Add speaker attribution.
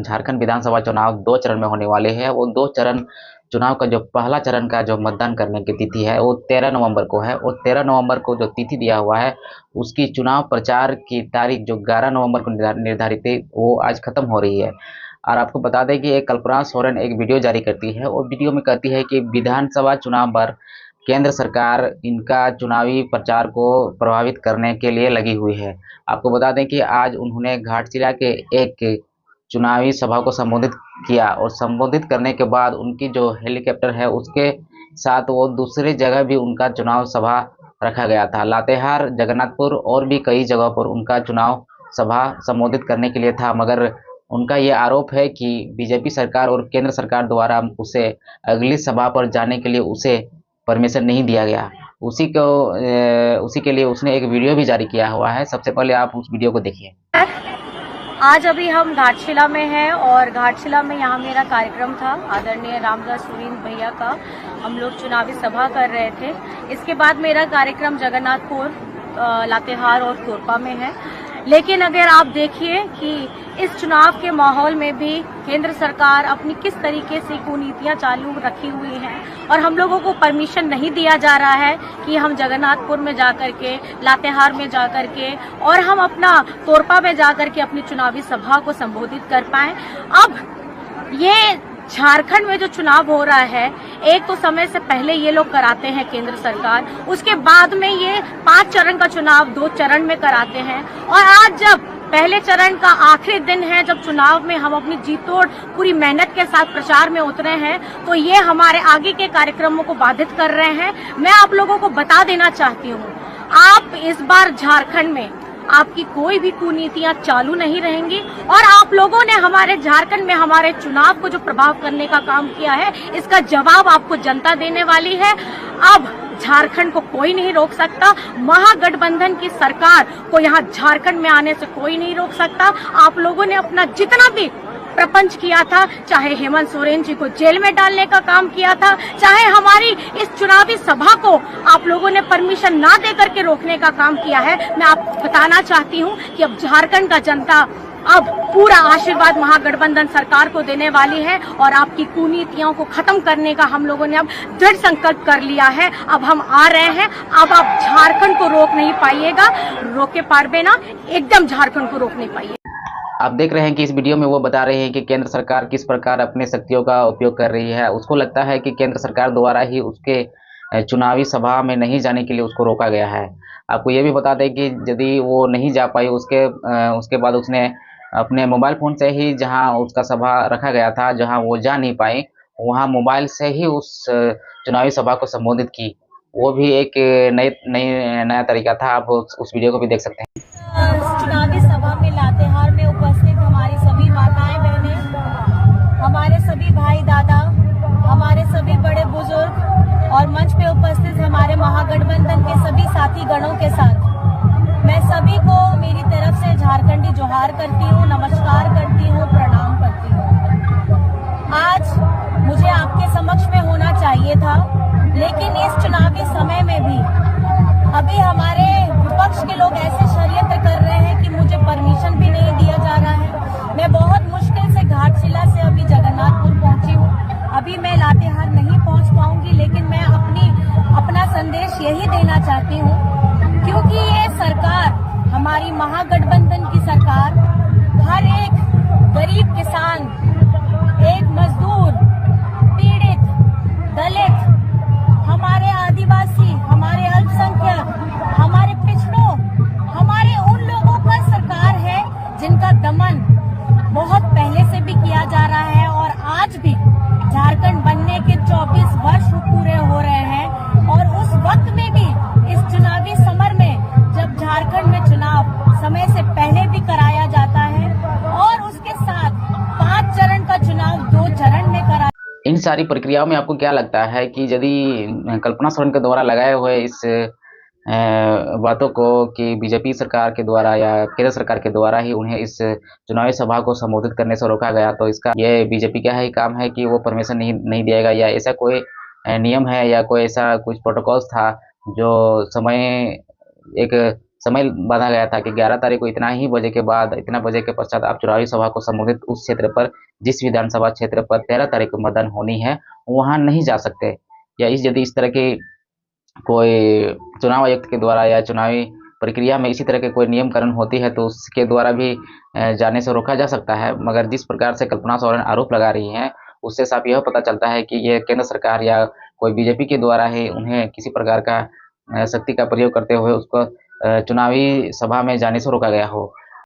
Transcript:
Speaker 1: झारखंड विधानसभा चुनाव 2 चरण में होने वाले हैं। वो 2 चरण चुनाव का जो पहला चरण का जो मतदान करने की तिथि है वो 13 नवंबर को है और 13 नवंबर को जो तिथि दिया हुआ है उसकी चुनाव प्रचार की तारीख जो 11 नवंबर को निर्धारित थी वो आज खत्म हो रही है। और आपको बता दें कि एक कल्पना सोरेन एक वीडियो जारी करती है और वीडियो में कहती है कि विधानसभा चुनाव पर केंद्र सरकार इनका चुनावी प्रचार को प्रभावित करने के लिए लगी हुई है। आपको बता दें कि आज उन्होंने घाटशिला के एक चुनावी सभा को संबोधित किया और संबोधित करने के बाद उनकी जो हेलीकॉप्टर है उसके साथ वो दूसरी जगह भी उनका चुनाव सभा रखा गया था। लातेहार, जगन्नाथपुर और भी कई जगहों पर उनका चुनाव सभा संबोधित करने के लिए था, मगर उनका ये आरोप है कि बीजेपी सरकार और केंद्र सरकार द्वारा उसे अगली सभा पर जाने के लिए उसे परमिशन नहीं दिया गया। उसी के लिए उसने एक वीडियो भी जारी किया हुआ है। सबसे पहले आप उस वीडियो को देखिए।
Speaker 2: आज अभी हम घाटशिला में हैं और घाटशिला में यहाँ मेरा कार्यक्रम था आदरणीय रामदास सुरीन भैया का। हम लोग चुनावी सभा कर रहे थे। इसके बाद मेरा कार्यक्रम जगन्नाथपुर, लातेहार और कोरपा में है। लेकिन अगर आप देखिए कि इस चुनाव के माहौल में भी केंद्र सरकार अपनी किस तरीके से कुनीतियां चालू रखी हुई हैं और हम लोगों को परमिशन नहीं दिया जा रहा है कि हम जगन्नाथपुर में जाकर के, लातेहार में जाकर के और हम अपना तोरपा में जाकर के अपनी चुनावी सभा को संबोधित कर पाएं। अब ये झारखंड में जो चुनाव हो रहा है, एक तो समय से पहले ये लोग कराते हैं केंद्र सरकार, उसके बाद में ये 5 चरण का चुनाव 2 चरण में कराते हैं और आज जब पहले चरण का आखिरी दिन है, जब चुनाव में हम अपनी जीतोड़ पूरी मेहनत के साथ प्रचार में उतरे हैं, तो ये हमारे आगे के कार्यक्रमों को बाधित कर रहे हैं। मैं आप लोगों को बता देना चाहती हूँ, आप इस बार झारखंड में आपकी कोई भी कुनीतियां चालू नहीं रहेंगी और आप लोगों ने हमारे झारखंड में हमारे चुनाव को जो प्रभाव करने का काम किया है, इसका जवाब आपको जनता देने वाली है। अब झारखंड को कोई नहीं रोक सकता। महागठबंधन की सरकार को यहाँ झारखंड में आने से कोई नहीं रोक सकता। आप लोगों ने अपना जितना भी प्रपंच किया था, चाहे हेमंत सोरेन जी को जेल में डालने का काम किया था, चाहे हमारी इस चुनावी सभा को आप लोगों ने परमिशन ना दे करके रोकने का काम किया है, मैं आपको बताना चाहती हूँ कि अब झारखंड का जनता अब पूरा आशीर्वाद महागठबंधन सरकार को देने वाली है और आपकी कुनीतियों को खत्म करने का हम लोगों ने अब दृढ़ संकल्प कर लिया है। अब हम आ रहे हैं। अब आप झारखंड को रोक नहीं पाइएगा, रोके पारबे ना, एकदम झारखंड को रोक नहीं पाइएगा।
Speaker 1: आप देख रहे हैं कि इस वीडियो में वो बता रहे हैं कि केंद्र सरकार किस प्रकार अपने शक्तियों का उपयोग कर रही है। उसको लगता है कि केंद्र सरकार द्वारा ही उसके चुनावी सभा में नहीं जाने के लिए उसको रोका गया है। आपको ये भी बता दें कि यदि वो नहीं जा पाई, उसके बाद उसने अपने मोबाइल फ़ोन से ही, जहां उसका सभा रखा गया था, जहां वो जा नहीं पाई, वहां मोबाइल से ही उस चुनावी सभा को संबोधित की। वो भी एक नया तरीका था। आप उस वीडियो को भी देख सकते हैं।
Speaker 2: चुनावी सभा में लातेहार में उपस्थित हमारी सभी माताएं बहनें, हमारे सभी भाई दादा, हमारे सभी बड़े बुजुर्ग और मंच पे उपस्थित हमारे महागठबंधन के सभी साथी गणों के साथ मैं सभी को मेरी तरफ से झारखंडी जोहार करती हूँ, नमस्कार करती हूँ, प्रणाम करती हूँ। आज मुझे आपके समक्ष में होना चाहिए था, लेकिन इस चुनावी समय में भी अभी हमारे विपक्ष के लोग ऐसे षड्यंत्र कर रहे हैं कि मुझे परमिशन भी नहीं दिया जा रहा है। मैं बहुत मुश्किल से घाटशिला से अभी जगन्नाथपुर पहुंची हूँ। अभी मैं लातेहार नहीं पहुंच पाऊंगी, लेकिन मैं अपना संदेश यही देना चाहती हूँ, क्योंकि ये सरकार, हमारी महागठबंधन की सरकार, हर एक गरीब किसान, एक मजदूर, पीड़ित, दलित, हमारे आदिवासी, हमारे अल्पसंख्यक, हमारे पिछड़ों, हमारे उन लोगों का सरकार है जिनका दमन बहुत पहले से भी किया जा रहा है और आज भी झारखंड बनने के 24 वर्ष पूरे हो रहे हैं और उस वक्त में भी इस चुनावी समर में, जब झारखंड में चुनाव समय से पहले भी कराया जाता है और उसके साथ 5 चरण का चुनाव 2 चरण में कराया।
Speaker 1: इन सारी प्रक्रियाओं में आपको क्या लगता है कि यदि कल्पना सोरेन के द्वारा लगाए हुए इस बातों को कि बीजेपी सरकार के द्वारा या केंद्र सरकार के द्वारा ही उन्हें इस चुनावी सभा को संबोधित करने से रोका गया, तो इसका ये बीजेपी का ही काम है कि वो परमिशन नहीं दिएगा, या ऐसा कोई नियम है या कोई ऐसा कुछ प्रोटोकॉल्स था जो एक समय बांधा गया था कि 11 तारीख को इतना ही बजे के बाद, इतना बजे के पश्चात आप चुनावी सभा को संबोधित उस क्षेत्र पर, जिस विधानसभा क्षेत्र पर 13 तारीख को मतदान होनी है, वहां नहीं जा सकते। या यदि इस तरह की कोई चुनाव आयुक्त के द्वारा या चुनावी प्रक्रिया में इसी तरह के कोई नियमकरण होती है तो उसके द्वारा भी जाने से रोका जा सकता है। मगर जिस प्रकार से कल्पना सोरेन आरोप लगा रही हैं, उससे साफ यह पता चलता है कि ये केंद्र सरकार या कोई बीजेपी के द्वारा ही उन्हें किसी प्रकार का शक्ति का प्रयोग करते हुए उसको चुनावी सभा में जाने से रोका गया हो।